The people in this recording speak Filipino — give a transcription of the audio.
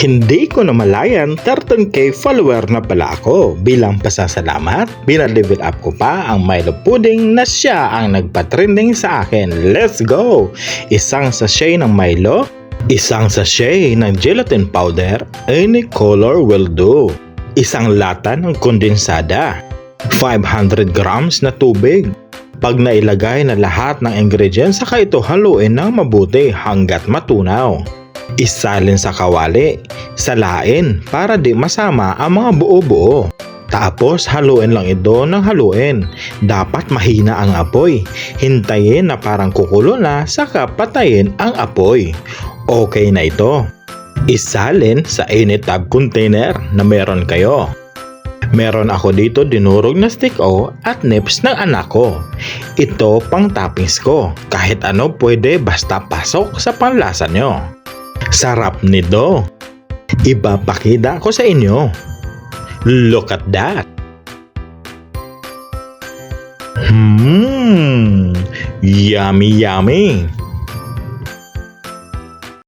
Hindi ko namalayan 13k follower na pala ako. Bilang pasasalamat, binalevel up ko pa ang Milo pudding na siya ang nagpa-trending sa akin. Let's go! Isang sachet ng Milo, isang sachet ng gelatin powder, any color will do. Isang lata ng kondensada, 500 grams na tubig. Pag nailagay na lahat ng ingredients, saka ito haluin ng mabuti hanggat matunaw. Isalin sa kawali, salain para di masama ang mga buo-buo. Tapos haluin lang ito ng haluin. Dapat mahina ang apoy. Hintayin na parang kukulo na, saka patayin ang apoy. Okay na ito. Isalin sa init tub container na meron kayo. Meron ako dito dinurog na stick o at nips ng anak ko. Ito pang toppings ko. Kahit ano pwede basta pasok sa panlasa nyo. Sarap nito. Ipapakita ko sa inyo. Look at that. Yummy yummy.